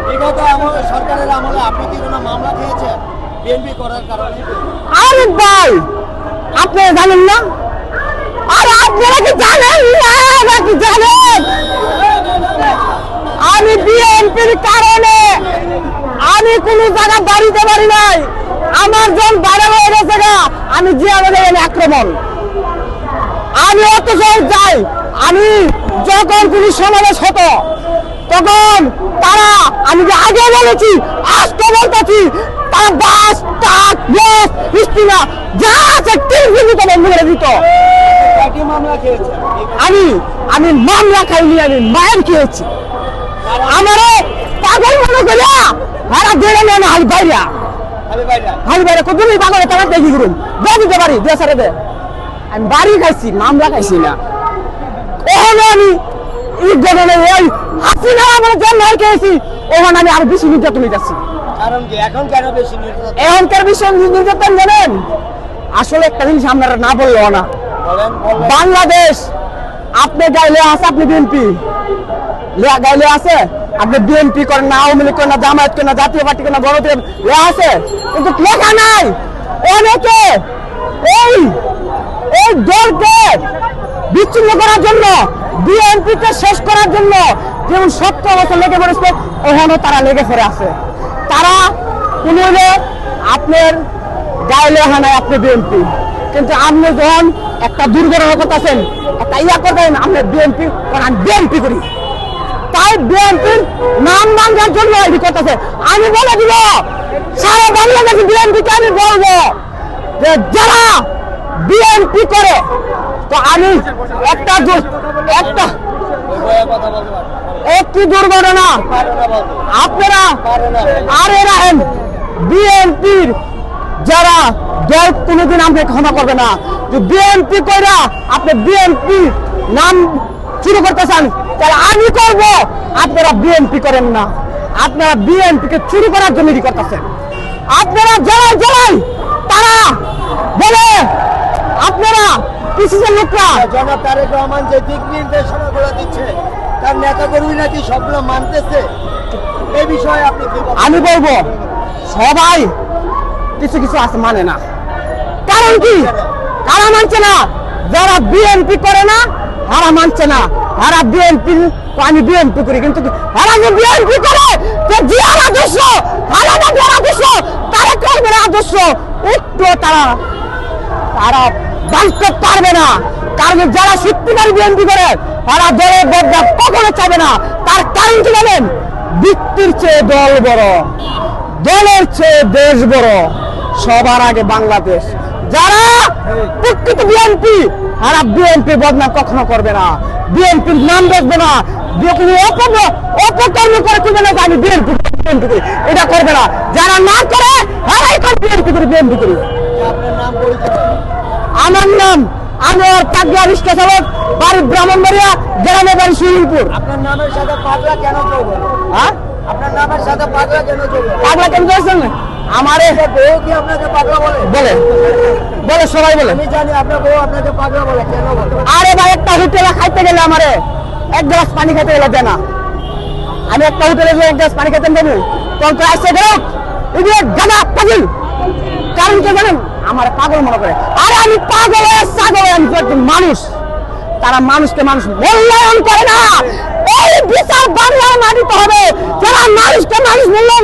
বিগত সরকারের আমলে আপনি কি কোনো মামলা খেয়েছেন বিএনপি করার কারণে? আরে ভাই আপনি জানেন না? আর আপনারা কি জানেন না? নাকি জানেন আমি বিএনপির কারণে আমি কোনো জায়গা বাড়িতে পারি নাই। আমার জন বাড়া হয়ে গেছে গা, আমি যে আমাদের আক্রমণ আমি অত সহজ যাই। আমি যখন কোনো সমাবেশ হতো তখন তারা, আমি যে আগে বলেছি আজকে বলতেছি, তারা বাস ট্রাক বাস স্টিমা যা আছে টিভি তো বন্ধ করে দিত। আমি মামলা খাইনি, আমি মায়ের খেয়েছি। আমারে পাগল মনে করিয়া হারা দেড়ে নেন হাল বাইরা হাল বাইরা কত পাগল তারা দেখি করুন দিতে পারি দেশারে দে। আমি বাড়ি খাইছি, মামলা খাইছি না। ওখানে আমি এই ঘটনা ওই হাসিনা আমার জন্ম খেয়েছি, ওখানে আমি আরো বেশি নির্যাতন যাচ্ছি। কারণ কি এখন কেন বেশি নির্যাতন? এখনকার বেশি নির্যাতন জানেন? আসলে একটা জিনিস আপনারা না বললো না, বাংলাদেশ আপনি গাইলে আছে, আপনি বিএনপি গাইলে আছে, আপনি বিএনপি করেন না, আওয়ামী লীগ করেন না, জামায়াত করেন না, জাতীয় পার্টি করেন না, গণতন্ত্র লেখা আছে, কিন্তু লেখা নাই। অনেকে এই দলকে বিচ্ছিন্ন করার জন্য, বিএনপিকে শেষ করার জন্য যেমন 70 বছর লেগে পড়েছে, ওখানেও তারা লেগে ফেরে আছে। তারা কোনো আপনার গায়ে লেখা নাই আপনি বিএনপি, কিন্তু আপনি যখন একটা দুর্ঘটনা করতেছেন, একটা ইয়া করতেন, আপনি বিএনপি করেন, বিএনপি করি, তাই বিএনপির নাম ভাঙার জন্য এটি করতেছে। আমি বলে দিব সারা বাংলাদেশে বিএনপিকে আমি বলবো যে যারা বিএনপি করে, তো আমি একটি দুর্ঘটনা আপনারা আরে রাখেন, বিএনপির যারা দল কোনোদিন আপনি ক্ষমা করবে না। যে বিএনপি কইরা আপনি বিএনপি নাম শুরু করতে চান, তাহলে আমি করব। আপনারা বিএনপি করেন না, আপনারা বিএনপিকে চুরি করার জন্য করতেছেন। আপনারা জেলায় জেলায় তারা বলে আপনারা পিসিসির লোকরা, জনাব তারেক রহমান যে দিক নির্দেশনাগুলো দিচ্ছে, তার নেতাকর্মী নাকি সবগুলো মানতেছে, এই বিষয়ে আপনি কি বলবেন? আমি বলবো সবাই কিছু কিছু আছে মানে না। কারণ কি? কারা মানছে না? যারা বিএনপি করে না হারা মানছে না। হারা বিএনপি, আমি বিএনপি করি, কিন্তু হারা যে বিএনপি করে, জিয়ার আদর্শ, হারা না জিয়ার আদর্শ, তারা করবে আদর্শ, একটু তারা বাঁচতে পারবে না। কারণ যারা সত্যিকারী বিএনপি করে তারা দলের বদলা কখনো চাবে না। তার কারণ কি জানেন? ব্যক্তির চেয়ে দল বড়, দলের চেয়ে দেশ বড়, সবার আগে বাংলাদেশ। যারা প্রকৃত বিএনপি, তারা বিএনপি বদনাম কখনো করবে না, বিএনপির নাম রাখবে না, অপকর্ম করে করবে না আমি বিএনপি করি, এটা করবে না। যারা না করে তারাই বিএনপি করি, বিএনপি করি। আমার নাম আনোয়ার পাগলা রিক্সা চালক, বাড়ি ব্রাহ্মণবাড়িয়া, গ্রামের বাড়ি সুইলপুর। আপনার নামের সাথে পাগলা কেন চলবে? হ্যাঁ, আপনার নামের সাথে পাগলা কেন চলবে? পাগলা কেন চলছেন? আমারে বউ কি আপনাকে পাগলা বলে? বলে বলে সবাই বলে। আমি জানি আপনার বউ আপনাকে পাগলা বলে, কেন বলে? আরে ভাই, একটা হোটেলে খাইতে গেলে আমারে এক গ্লাস পানি খেতে গেলে দেয় না। আমি একটা হোটেলে এক গ্লাস পানি খেতে দেবো, তখন তো আসছে গেল গানা পাগল। কারণ কি জানেন? আমার পাগল মনে করে। আরে আমি পাগল ছাগল, আমি একজন মানুষ। তারা মানুষকে মানুষ মূল্যায়ন করে না। এই বিচার বাংলায় মাটিতে হবে। যারা মানুষকে মানুষ মূল্যায়ন